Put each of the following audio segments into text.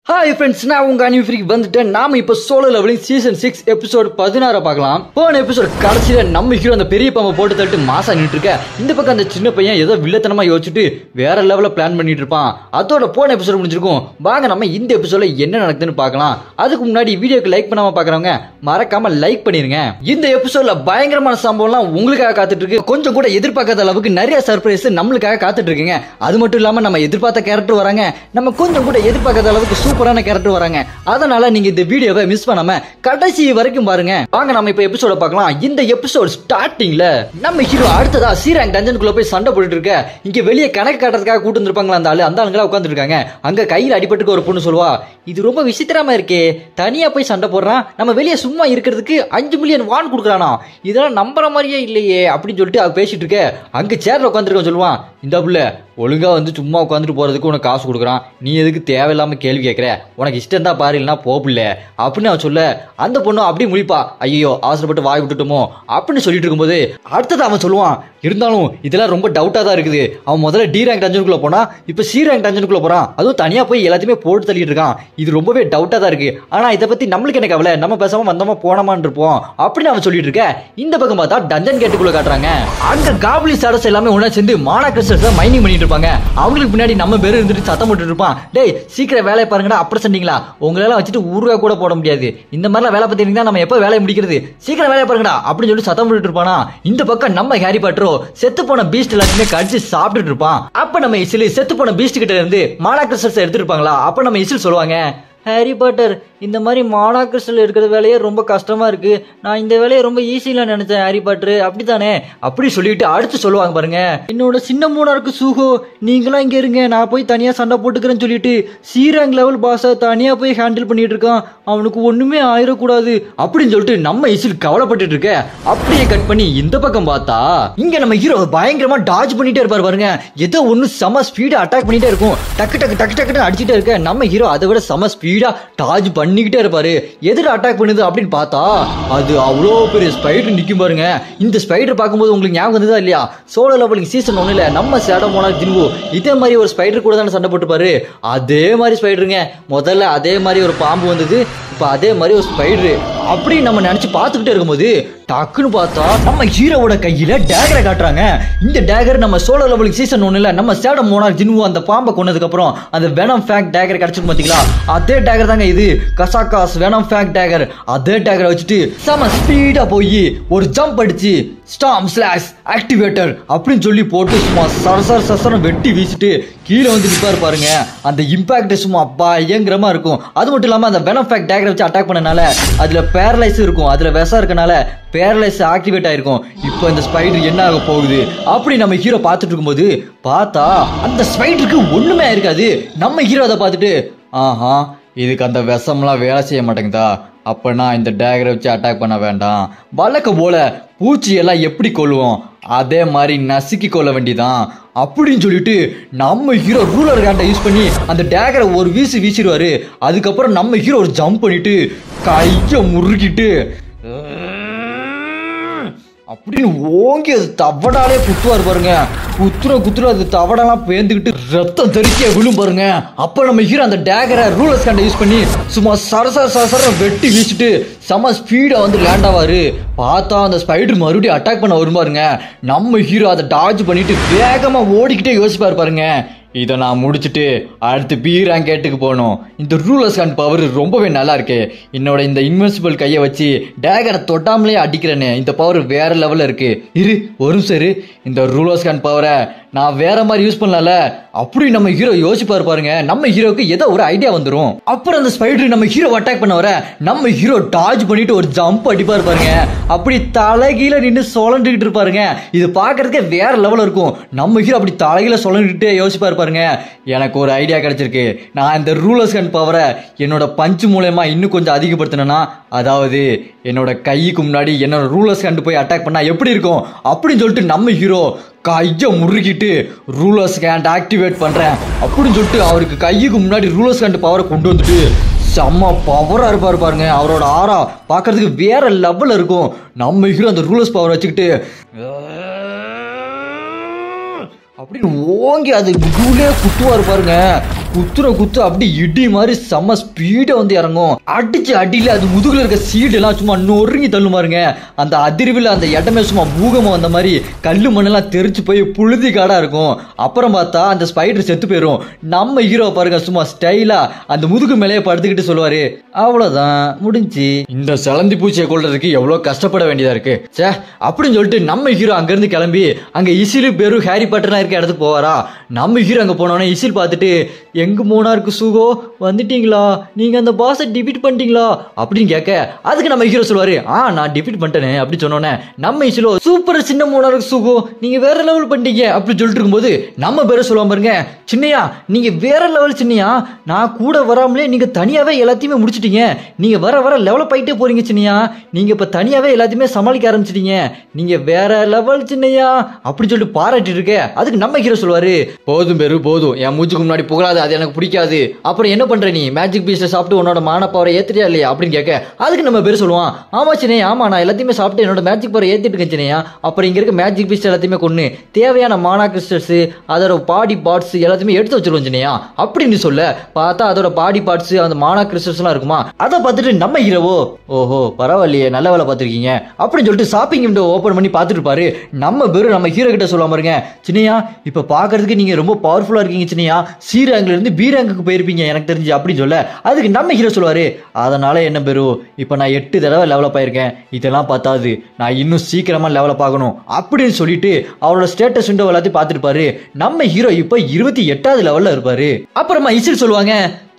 Hi friends, நான் உங்க அனிஃப்ரிக்கு வந்துட்டேன். நாம இப்ப சோலோ லெவலிங் சீசன் 6 எபிசோட் 16 பார்க்கலாம். போன எபிசோட் கடைசியில நம்ம ஹீரோ அந்த பெரிய பாம்பை போட்டு தட்டு மாசா நின்று இருக்க. இந்த பக்கம் அந்த சின்ன பையன் ஏதோ வில்லத்தனமா யோசிச்சுட்டு வேற லெவல பிளான் பண்ணிட்டு இருப்பான். அதோட போன எபிசோட் முடிஞ்சிருக்கும். வாங்க நம்ம இந்த எபிசோட்ல என்ன நடக்குதுன்னு பார்க்கலாம். அதுக்கு முன்னாடி வீடியோக்கு லைக் பண்ணாம பாக்குறவங்க மறக்காம லைக் பண்ணிருங்க. இந்த எபிசோட்ல பயங்கரமான சம்பவம்லாம் உங்களுக்காக காத்துட்டு இருக்கு. கொஞ்சம் கூட எதிர்பார்க்காத அளவுக்கு நிறைய சர்ப்ரைஸ் நம்மளுக்காக காத்துட்டு இருக்குங்க. அது மட்டும் இல்லாம நம்ம எதிர்பார்த்த கேரக்டர் வராங்க. நம்ம கொஞ்சம் கூட எதிர்பார்க்காத அளவுக்கு சூப்பரான கேரக்டர் வராங்க. அதனால நீங்க இந்த வீடியோவை மிஸ் பண்ணாம கடைசி வரைக்கும் பாருங்க. வாங்க நம்ம இப்ப எபிசோட பார்க்கலாம். இந்த எபிசோட் ஸ்டார்டிங்ல நம்ம ஹீரோ அடுத்ததா சீராங் டஞ்சனுக்குள்ள போய் சண்டை போட்டுட்டு இருக்க. இங்க வெளியே கணக்கு காட்டுறதுக்காக கூட்டு வந்திருப்பாங்களா அந்த ஆளுங்களா உட்கார்ந்து இருக்காங்க. அங்க கையில் அடிபட்டுக்கு ஒரு பொண்ணு சொல்லுவா, இது ரொம்ப விசித்திரமா இருக்கே, தனியா போய் சண்டை போடுறான், நம்ம வெளியே சும்மா இருக்கிறதுக்கு 5 மில்லியன் வான் கொடுக்குறானா, இதெல்லாம் நம்புற மாதிரியே இல்லையே அப்படின்னு சொல்லிட்டு அவ பேசிட்டு இருக்க. அங்க சேர்ல உட்காந்துருக்க சொல்லுவான், இந்த புள்ள ஒழுங்கா வந்து சும்மா உட்காந்துட்டு போறதுக்கு உனக்கு காசு கொடுக்குறான், நீ எதுக்கு தேவையில்லாம கேள்வி கேட்கற, உனக்கு இஷ்டம் தான் பாரு இல்லைன்னா போப்பில்ல அப்படின்னு அவன் சொல்ல. அந்த பொண்ணும் அப்படியே முழிப்பா, ஐயோ அவசரப்பட்டு வாய் விட்டுட்டோமோ அப்படின்னு சொல்லிட்டு இருக்கும்போது அடுத்தது அவன் சொல்லுவான், இருந்தாலும் இதெல்லாம் ரொம்ப டவுட்டா தான் இருக்குது. அவன் முதல்ல டி ரேங்க் டஞ்சனுக்குள்ள போனா இப்ப சி ரேங்க் டஞ்சனுக்குள்ள போறான், அதுவும் தனியா போய் எல்லாத்தையுமே போட்டு தள்ளிட்டு இருக்கான். இது ரொம்பவே டவுட்டா தான் இருக்கு. ஆனா இதை பத்தி நம்மளுக்கு என்ன கவலை, நம்ம பேசாம வந்தோமா போனோமான்னு இருப்போம் அப்படின்னு அவன் சொல்லிட்டு இருக்க. இந்த பக்கம் பார்த்தா டஞ்சன் கேட்டுக்குள்ள காட்டுறாங்க. அங்க காப்லி ஸ்டார்ஸ் எல்லாமே ஒண்ணா சேர்ந்து மானா கிறிஸ்டல்ஸ் மைனிங் பண்ணிட்டு இருப்பாங்க. அவங்களுக்கு பின்னாடி நம்ம பேரு இருந்துட்டு சத்தம் போட்டுட்டு இருப்பான், டேய் சீக்கிரம் வேலையை பாருங்கடா, அப்படி சொன்னீங்களா, உங்களெல்லாம் வச்சுட்டு ஊருவா கூட போட முடியாது, இந்த மாதிரிலாம் வேலை பத்தி இருந்தா நம்ம எப்ப வேலையை முடிக்கிறது, சீக்கிரம் வேலையை பாருங்கடா அப்படின்னு சொல்லி சத்தம் போட்டுட்டு இருப்பானா. இந்த பக்கம் நம்ம ஹாரி பாட்டரோ செத்து போன பீஸ்ட் எல்லாத்தையுமே கடிச்சு சாப்பிட்டுட்டு இருப்பான். அப்ப நம்ம இசில் செத்து போன பீஸ்ட் கிட்ட இருந்து மானா கிறிஸ்டல்ஸ் எடுத்துட்டு இருப்பாங்களா. அப்ப நம்ம இசில் சொல்லுவாங்க, ஹாரி பாட்டர் இந்த மாதிரி மானா கிறிஸ்டல் எடுக்கிற வேலையே ரொம்ப கஷ்டமா இருக்கு, நான் இந்த வேலையை ரொம்ப ஈஸியா நினைச்சேன் ஹாரி பாட்டர், அப்படித்தானே அப்படி சொல்லிட்டு அடுத்து சொல்லுவாங்க பாருங்க, என்னோட சின்ன மூணா இருக்கு சூஹோ, நீங்களாம் இங்க இருங்க, நான் போய் தனியா சண்டை போட்டுக்கிறேன்னு சொல்லிட்டு சீராங் லெவல் பாஸ தனியா போய் ஹேண்டில் பண்ணிட்டு இருக்கான், அவனுக்கு ஒண்ணுமே ஆயிடக்கூடாது அப்படின்னு சொல்லிட்டு நம்ம இசில் கவலைப்பட்டு இருக்க. அப்படியே கட் பண்ணி இந்த பக்கம் பார்த்தா இங்க நம்ம ஹீரோ பயங்கரமா டாஜ் பண்ணிட்டே இருப்பாரு பாருங்க. ஏதோ ஒண்ணு செம ஸ்பீடா அட்டாக் பண்ணிட்டே இருக்கும், டக்கு டக்கு டக்கு டக்குன்னு அடிச்சுட்டே இருக்க. நம்ம ஹீரோ அதை விட செம ஸ்பீடா டாஜ் பண்ணிக்கிட்டே இருப்பாரு. எதிர அட்டாக் பண்ணுது அப்படின்னு பார்த்தா அது அவ்வளோ பெரிய ஸ்பைடர் நிக்கும் பாருங்க. இந்த ஸ்பைடர் பார்க்கும்போது உங்களுக்கு ஞாபகம் வந்ததா இல்லையா, சோலோ லெவலிங் சீசன் 1ல நம்ம ஷேடோ மோனார்க் ஜின்வூ இதே மாதிரி ஒரு ஸ்பைடர் கூட தானே சண்டை போட்டுப்பாரு, அதே மாதிரி ஸ்பைடருங்க. முதல்ல அதே மாதிரி ஒரு பாம்பு வந்தது, இப்ப அதே மாதிரி ஒரு ஸ்பைடர் அப்படி நம்ம நினைச்சு பார்த்துக்கிட்டே இருக்கும்போது டக்குன்னு பார்த்தா நம்ம ஹீரோவோட கையில டேகரை காட்டுறாங்க. இந்த டேகர் நம்ம சோலோ லெவலிங் சீசன் 1ல நம்ம ஷேடோ மோனார்க் ஜின்வூ அந்த பாம்பை கொன்னதுக்கு அப்புறம் அந்த வெனம் ஃபேக் டேகர் கிடைச்சிருக்கு பாத்தீங்களா, அதே டேகர் தாங்க இது, கசாகாஸ் வெனம் ஃபேக் டேகர். அதே டேகரை வச்சுட்டு செம ஸ்பீடா போய் ஒரு ஜம்ப் அடிச்சு ஸ்டார்ம் ஸ்லாஷ் ஆக்டிவேட்டர் அப்படின்னு சொல்லி போட்டு சும்மா சரசர சசரம் வெட்டி வீசிட்டு கீழே வந்து நிப்பாரு பாருங்க. அந்த இம்பாக்ட் சும்மா பயங்கரமா இருக்கும். அது மட்டும் இல்லாம அந்த வெனம் ஃபேக் டேகரை வச்சு அட்டாக் பண்ணனால அதுல பேரலைஸ் இருக்கும், அதுல விஷம் இருக்கனால பேரலைஸ் ஆக்டிவேட் ஆயிருக்கும். இப்போ இந்த ஸ்பைடர் என்ன ஆக போகுது அப்படி நம்ம ஹீரோ பார்த்துட்டு இருக்கும்போது பார்த்தா அந்த ஸ்பைடருக்கு ஒண்ணுமே இருக்காது. நம்ம ஹீரோ அதை பார்த்துட்டு, ஆஹா இதுக்கு அந்த விஷம்லாம் வேலை செய்ய மாட்டேங்குதா, அப்பனா இந்த டேகரை வச்சு அட்டாக் பண்ண வேண்டாம், வழக்க போல பூச்சி எல்லாம் எப்படி கொள்ளுவோம் அதே மாதிரி நசுக்கி கொள்ள வேண்டியதான் அப்படின்னு சொல்லிட்டு நம்ம ஹீரோ ரூலர் ஹேண்டை யூஸ் பண்ணி அந்த டேகரை ஒரு வீசிடுவாரு. அதுக்கப்புறம் நம்ம ஹீரோ ஒரு ஜம்ப் பண்ணிட்டு கையை முறுக்கிட்டு அப்படின்னு ஓங்கி அது தவடாலே குத்துவாரு பாருங்க. குத்துற அது தவடெல்லாம் பேந்துக்கிட்டு ரத்தம் தெறிக்க விழும் பாருங்க. அப்ப நம்ம ஹீரோ அந்த டேகரை ரூலர்ஸ் ஹேண்டை யூஸ் பண்ணி சும்மா சரசர வெட்டி வீசிட்டு செம ஸ்பீடா வந்து லேண்ட் ஆவாரு. பார்த்தா அந்த ஸ்பைடர் மறுபடியும் அட்டாக் பண்ண வரும் பாருங்க. நம்ம ஹீரோ அதை டாஜ் பண்ணிட்டு வேகமா ஓடிக்கிட்டே யோசிப்பாரு பாருங்க, இதை நான் முடிச்சுட்டு அடுத்து பி ரேங்க் கேட்டுக்கு போகணும், இந்த ரூலர்ஸ் ஹேண்ட் பவர் ரொம்பவே நல்லா இருக்கு, என்னோட இந்த இன்வென்சிபிள் கையை வச்சு டேகரை தொட்டாமலே அடிக்கிறேன்னு இந்த பவர் வேற லெவல்ல இருக்கு, இரு ஒரு சரி இந்த ரூலர்ஸ் ஹேண்ட் பவரை நான் வேற மாதிரி யூஸ் பண்ணல அப்படி நம்ம ஹீரோ யோசிப்பாரு பாருங்க. நம்ம ஹீரோக்கு ஏதோ ஒரு ஐடியா வந்துடும். அப்புறம் அந்த ஸ்பைடர் நம்ம ஹீரோ அட்டாக் பண்ண வர நம்ம ஹீரோ டாஜ் பண்ணிட்டு ஒரு ஜம்ப் அடிப்பாரு பாருங்க. அப்படி தலைகீழ நின்று சொலண்டுகிட்டு இருப்பாருங்க. இது பாக்குறதுக்கே வேற லெவல் இருக்கும். நம்ம ஹீரோ அப்படி தலைகீழ சொலண்டுகிட்டே யோசிப்பாரு பாருங்க, எனக்கு ஒரு ஐடியா கிடைச்சிருக்கு, நான் இந்த ரூலர்ஸ் ஹேண்ட் பவரை என்னோட பஞ்சு மூலமா இன்னும் கொஞ்சம் அதிகப்படுத்தினா, அதாவது என்னோட கைக்கு முன்னாடி என்னோட ரூலர்ஸ் ஹேண்ட் போய் அட்டாக் பண்ணா எப்படி இருக்கும் அப்படின்னு சொல்லிட்டு நம்ம ஹீரோ கையை முறுக்கிட்டு ரூலர்ஸ் ஹேண்ட் ஆக்டிவேட் பண்றேன் அப்படின்னு சொல்லிட்டு அவருக்கு கைக்கு முன்னாடி ரூலர்ஸ் ஹேண்ட் பவரை கொண்டு வந்துட்டு செம்ம பவரா இருப்பாரு பாருங்க. அவரோட ஆரா பாக்குறதுக்கு வேற லெவல்ல இருக்கும். நம்ம ஹீரோ அந்த ரூலர்ஸ் பவர் வச்சுக்கிட்டு அப்படின்னு ஓங்கி அது குட்டுவாரு பாருங்க. குத்து அப்படி இடி மாதிரி செம்ம ஸ்பீடா வந்து இறங்கும். அடிச்சு அடியில அது முதுகுல இருக்க சீடு எல்லாம் சும்மா நொறுங்கி தள்ளு பாருங்க. அந்த அதிர்வில் அந்த இடமே சும்மா பூகமா வந்த மாதிரி கல்லு மண்ணெல்லாம் தெரிச்சு போய் புழுதி காடா இருக்கும். அப்புறம் பார்த்தா அந்த ஸ்பைடர் செத்து போயிடும். நம்ம ஹீரோ பாருங்க சும்மா ஸ்டைலா அந்த முதுகு மேலேயே படுத்துக்கிட்டு சொல்லுவாரு, அவ்வளவுதான் முடிஞ்சு. இந்த சிலந்தி பூச்சியை கொள்றதுக்கு எவ்வளவு கஷ்டப்பட வேண்டியதா இருக்கு சே அப்படின்னு சொல்லிட்டு நம்ம ஹீரோ அங்க இருந்து கிளம்பி அங்க இசிலு பேரு ஹாரி பாட்டர்லாம் இருக்க இடத்துக்கு போவாரா. நம்ம ஹீரோ அங்க போனோன்னே இசில் பார்த்துட்டு, எங்க மூணாருக்கு சுகோ வந்துட்டீங்களா, நீங்க அந்த பாஸை டிஃபீட் பண்ணிட்டீங்களா அப்படின்னு கேட்க, அதுக்கு நம்ம ஹீரோ சொல்லுவாரு, நான் டிஃபீட் பண்ணிட்டேனே அப்படின்னு சொன்னோன்னே நம்ம இசிலோ, சூப்பர் சின்ன மூணாருக்கு சுகோ, நீங்க வேற லெவல் பண்ணிட்டீங்க அப்படின்னு சொல்லிட்டு இருக்கும்போது நம்ம பேரை சொல்லுவான் பாருங்க, சின்னையா நீங்க வேற லெவல் சின்னையா, நான் கூட வராமலே நீங்க தனியாவே எல்லாத்தையுமே முடிச்சிட்டீங்க, நீங்க வர வர லெவலப் ஆயிட்டே போறீங்க சின்னையா, நீங்க இப்ப தனியாவே எல்லாத்தையுமே சமாளிக்க ஆரம்பிச்சிட்டீங்க, நீங்க வேற லெவல் சின்னையா அப்படின்னு சொல்லிட்டு பாராட்டிட்டு இருக்க. அதுக்கு நம்ம ஹீரோ சொல்லுவாரு, போதும் பேரு போதும், என் மூச்சுக்கு முன்னாடி புகழாது, அது எனக்கு பிடிக்காது, அப்புறம் என்ன பண்ற நீ மேஜிக் பீஸ்ல சாப்பிட்டு உன்னோட மான பவரை ஏத்துறியா இல்லையா அப்படின்னு கேட்க, அதுக்கு நம்ம பேர் சொல்லுவான், ஆமா சின்னையா ஆமா நான் எல்லாத்தையுமே சாப்பிட்டு என்னோட மேஜிக் பவரை ஏத்திட்டு இருக்கேன் சின்னையா, அப்புறம் இங்க இருக்க மேஜிக் பீஸ் எல்லாத்தையுமே கொண்டு தேவையான மானா கிறிஸ்டல்ஸ் அதோட பாடி பார்ட்ஸ் எல்லாத்தையுமே எடுத்து வச்சிருவோம் சின்னையா அப்படின்னு சொல்ல, பார்த்தா அதோட பாடி பார்ட்ஸ் அந்த மானா கிறிஸ்டல்ஸ் எல்லாம் இருக்குமா. அதை பார்த்துட்டு நம்ம ஹீரோவோ, ஓஹோ பரவாயில்லையே நல்ல வேலை பார்த்திருக்கீங்க அப்படின்னு சொல்லிட்டு ஷாப்பிங் விண்டோ ஓபன் பண்ணி பார்த்துட்டு இருப்பாரு. நம்ம பேரு நம்ம ஹீரோ கிட்ட சொல்ல பாருங்க, சின்னையா இப்ப பாக்குறதுக்கு நீங்க ரொம்ப பவர்ஃபுல்லா இருக்கீங்க சின்னையா, சி ரேங்க்ல இருந்து பி ரேங்குக்கு போயிருப்பீங்க எனக்கு தெரிஞ்சு அப்படின்னு சொல்ல, அதுக்கு நம்ம ஹீரோ சொல்லுவாரு, அதனால என்ன பேரு இப்ப நான் 8 தடவை லெவலப் ஆயிருக்கேன், இதெல்லாம் பார்த்தாது நான் இன்னும் சீக்கிரமா லெவலப் ஆகணும் அப்படின்னு சொல்லிட்டு அவரோட ஸ்டேட்டஸ் விண்டோ எல்லாத்தையும் பார்த்துட்டு இருப்பாரு. நம்ம ஹீரோ இப்ப 28வது லெவல்ல இருப்பாரு. அப்புறமா இசில் சொல்லுவாங்க,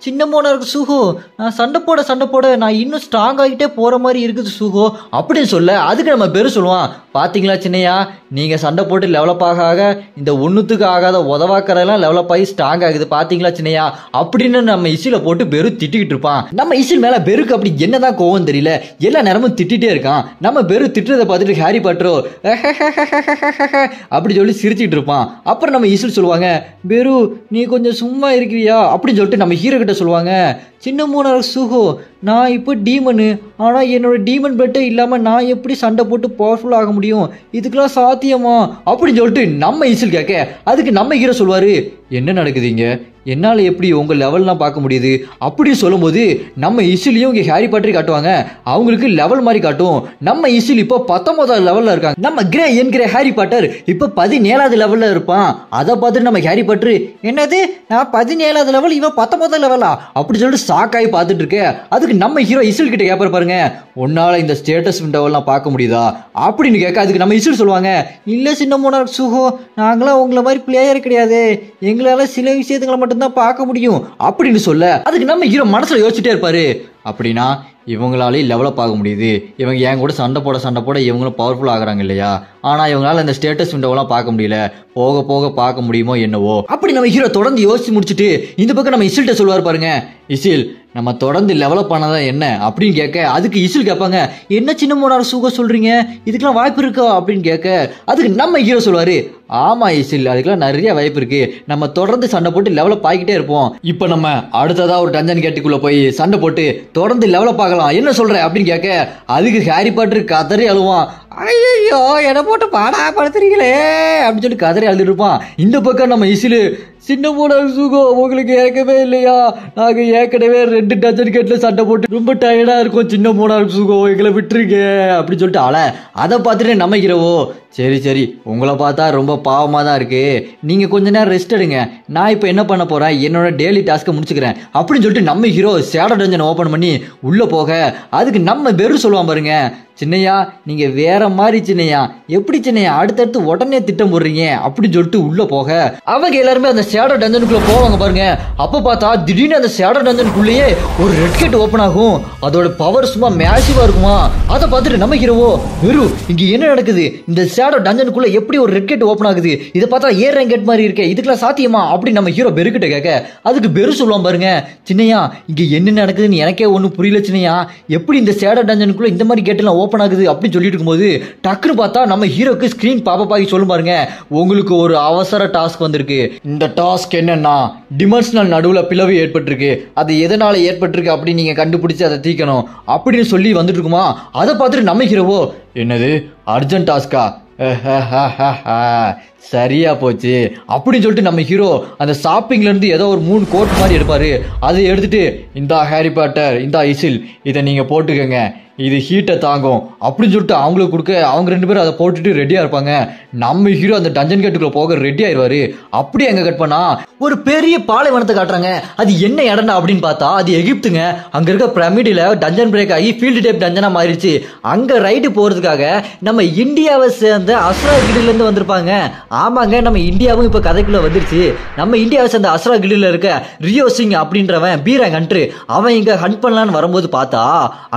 சின்ன மோனருக்கு சுகோ நான் சண்டை போட நான் இன்னும் ஸ்ட்ராங் ஆகிட்டே போற மாதிரி இருக்குது சுகோ அப்படின்னு சொல்ல, அதுக்கு நம்ம பேரு சொல்லுவான், பாத்தீங்களா சின்னையா நீங்க சண்டை போட்டு டெவலப் ஆக இந்த ஒண்ணுத்துக்கு ஆகாத உதவாக்கறதெல்லாம் டெவலப் ஆகி ஸ்ட்ராங் ஆகுது பாத்தீங்களா சின்னையா அப்படின்னு நம்ம இசில போட்டு பெரு திட்டிக்கிட்டு இருப்பான். நம்ம இசில் மேல பெருக்கு அப்படி என்னதான் கோவம் தெரியல, எல்லா நேரமும் திட்டிட்டே இருக்கான். நம்ம பெரு திட்டுறதை பார்த்துட்டு ஹாரி பாட்டரோ அப்படி சொல்லி சிரிச்சுட்டு இருப்பான். அப்புறம் நம்ம இசில் சொல்லுவாங்க, பெரு நீ கொஞ்சம் சும்மா இருக்கிறியா அப்படின்னு சொல்லிட்டு நம்ம ஹீரோ கிட்ட சொல்லுவாங்க, சின்ன மூணார் சுகோ நான் இப்போ டீமனு, ஆனால் என்னோட டீமன் பெட்டே இல்லாமல் நான் எப்படி சண்டை போட்டு பவர்ஃபுல் ஆக முடியும், இதுக்கெல்லாம் சாத்தியமா அப்படின்னு சொல்லிட்டு நம்ம இசில் கேட்க, அதுக்கு நம்ம ஹீரோ சொல்லுவாரு, என்ன நடக்குதுங்க, என்னால் எப்படி உங்கள் லெவல்லாம் பார்க்க முடியுது அப்படின்னு சொல்லும்போது நம்ம இசிலையும் இங்கே ஹாரி பாட்டரி காட்டுவாங்க. அவங்களுக்கு லெவல் மாதிரி காட்டும். நம்ம இசில் இப்போ 19வது லெவலில் இருக்காங்க. நம்ம கிரே என்கிற ஹாரி பாட்டர் இப்போ 17வது லெவலில் இருப்பான். அதை பார்த்துட்டு நம்ம ஹாரி பாட்டர், என்னது நான் 17வது லெவல் இவன் 19வது லெவலா அப்படி சொல்லிட்டு ஷாக்காகி பார்த்துட்டு இருக்கேன். அதுக்கு நம்ம ஹீரோ இசில் கிட்ட கேட்பாரு பாருங்க, உன்னால இந்த ஸ்டேட்டஸ் விண்டோவெல்லாம் பார்க்க முடியுதா அப்படின்னு கேட்க, அதுக்கு நம்ம இசில் சொல்லுவாங்க, இல்லை சின்ன மோனார் சுகோ நாங்களாம் உங்களை மாதிரி பிளேயர் கிடையாது, எங்களால சில விஷயத்துங்களை மட்டும்தான் பார்க்க முடியும் அப்படின்னு சொல்ல, அதுக்கு நம்ம ஹீரோ மனசுல யோசிச்சுட்டே இருப்பாரு, அப்படின்னா இவங்களாலே டெவலப் ஆக முடியுது, இவங்க என் கூட சண்டை போட இவங்களும் பவர்ஃபுல் ஆகுறாங்க இல்லையா, ஆனா இவங்களால இந்த ஸ்டேட்டஸ் விண்டோவெல்லாம் பார்க்க முடியல, போக போக பார்க்க முடியுமோ என்னவோ அப்படி நம்ம ஹீரோ தொடர்ந்து யோசிச்சு முடிச்சுட்டு இந்த பக்கம் நம்ம இசில்கிட்ட சொல்லுவார் பாருங்க, இசில் நம்ம தொடர்ந்து டெவலப் பண்ணதான் என்ன அப்படின்னு கேட்க, அதுக்கு இசில் கேட்பாங்க, என்ன சின்ன மோனார் சுகோ சொல்றீங்க, இதுக்கெல்லாம் வாய்ப்பு இருக்கா அப்படின்னு கேட்க, அதுக்கு நம்ம ஹீரோ சொல்லுவாரு, ஆமா இசில் அதுக்கெல்லாம் நிறைய வாய்ப்பு இருக்கு, நம்ம தொடர்ந்து சண்டை போட்டு டெவலப் ஆகிட்டே இருப்போம், இப்போ நம்ம அடுத்ததா ஒரு டஞ்சன் கேட்டுக்குள்ள போய் சண்டை போட்டு தொடர்ந்து டெவலப் ஆகலாம், என்ன சொல்ற அப்படின்னு கேட்க, அதுக்கு ஹாரி பாட்டர் கதறி அழுவான், ஐயோ என்ன போட்டு பாடா படுத்துறீங்களே அப்படின்னு சொல்லி கதறி அழுதுட்டு இருப்பான். இந்த பக்கம் நம்ம இசிலு, சின்ன மோனார் சுகோ உங்களுக்கு ஏற்கவே இல்லையா, நாங்க ஏற்கனவே 2 டஜன் கேட்ல சண்டை போட்டு ரொம்ப டயர்டா இருக்கும், சின்ன மோனார் சுகோ எங்களை விட்டுருங்க அப்படின்னு சொல்லிட்டு அதை பார்த்துட்டு நம்ம ஹீரோவோ, சரி உங்களை பார்த்தா ரொம்ப பாவமாக தான் இருக்கு, நீங்க கொஞ்ச நேரம் ரெஸ்ட் எடுங்க, நான் இப்போ என்ன பண்ண போறேன் என்னோட டெய்லி டாஸ்க்கை முடிச்சுக்கிறேன் அப்படின்னு சொல்லிட்டு நம்ம ஹீரோ ஷேடோ டஞ்சன் ஓபன் பண்ணி உள்ள போக, அதுக்கு நம்ம பெரு சொல்லுவான் பாருங்க, சின்னையா நீங்க வேற மாதிரி சின்னையா, எப்படி சின்னையா அடுத்தடுத்து உடனே திட்டம் போடுறீங்க அப்படின்னு சொல்லிட்டு உள்ள போக, அவங்க எல்லாருமே அந்த ஷேடோ டஞ்சனுக்குள்ள போவாங்க பாருங்க. அப்ப பார்த்தா திடீர்னு அந்த ஷேடோ டஞ்சனுக்குள்ளேயே ஒரு ரெட் கேட் ஓபன் ஆகும், அதோட பவர் சும்மா மேசிவா இருக்குமா. அதை பார்த்துட்டு நம்ம ஹீரோவோ, வெறு இங்க என்ன நடக்குது, இந்த ஷேடோ டஞ்சனுக்குள்ள எப்படி ஒரு ரெட் கேட் ஓபன் ஆகுது, இதை பார்த்தா ஏர் ரேங்க் கேட் மாதிரி இருக்கே, இதுக்கெல்லாம் சாத்தியமா அப்படின்னு நம்ம ஹீரோ பெரு கிட்ட கேட்க, அதுக்கு பெரு சொல்லுவான் பாருங்க, சின்னையா இங்க என்ன நடக்குதுன்னு எனக்கே ஒன்னும் புரியல சின்னையா, எப்படி இந்த ஷேடோ டஞ்சனுக்குள்ள இந்த மாதிரி கேட் எல்லாம் ஓபன் ஆகுது அப்படின்னு சொல்லிட்டு இருக்கும்போது டக்குன்னு பார்த்தா நம்ம ஹீரோக்கு ஸ்கிரீன் பாப்பப் ஆகி சொல்லும் பாருங்க, உங்களுக்கு ஒரு அவசர டாஸ்க் வந்திருக்கு, இந்த டாஸ்க் என்னன்னா டிமென்ஷனல் நடுவுல பிளவு ஏற்பட்டிருக்கு, அது எதனால ஏற்பட்டிருக்கு அப்படின்னு நீங்க கண்டுபிடிச்சு அதை தீக்கணும் அப்படின்னு சொல்லி வந்துட்டு இருக்குமா. அதை பார்த்துட்டு நம்ம ஹீரோவோ, என்னது அர்ஜென்ட் டாஸ்கா, சரியா போச்சு அப்படின்னு சொல்லிட்டு நம்ம ஹீரோ அந்த ஷாப்பிங்ல இருந்து ஏதோ ஒரு 3 கோட் மாதிரி எடுப்பாரு. அதை எடுத்துட்டு இந்தா ஹாரி பாட்டர், இந்தா இசில், இதை நீங்க போட்டுக்கங்க, இது ஹீட்டை தாங்கும் அப்படின்னு சொல்லிட்டு அவங்களுக்கு கொடுக்க அவங்க 2 பேரும் அதை போட்டுட்டு ரெடியா இருப்பாங்க. நம்ம ஹீரோ அந்த டஞ்சன் கேட்டுக்குள்ள போக ரெடி ஆயிடுவாரு. அப்படி அங்க கட் பண்ணா ஒரு பெரிய பாலைவனத்தை காட்டுறாங்க. அது என்ன இடம்னா அப்படின்னு பார்த்தா அது எகிப்துங்க. அங்க இருக்க பிரமிடில டஞ்சன் பிரேக் ஆகி ஃபீல்டு டைப் டஞ்சனா மாறிடுச்சு. அங்க ரைடு போறதுக்காக நம்ம இந்தியாவை சேர்ந்த அஸ்ரா கில்டுல இருந்து வந்திருப்பாங்க. ஆமாங்க, நம்ம இந்தியாவும் இப்ப கதைக்குள்ள வந்துருச்சு. நம்ம இந்தியாவை சேர்ந்த அஸ்ரா கில்டுல இருக்க ரியோ சிங் அப்படின்றவன் பீரங் ஹண்டர், அவன் இங்க ஹண்ட் பண்ணலான்னு வரும்போது பார்த்தா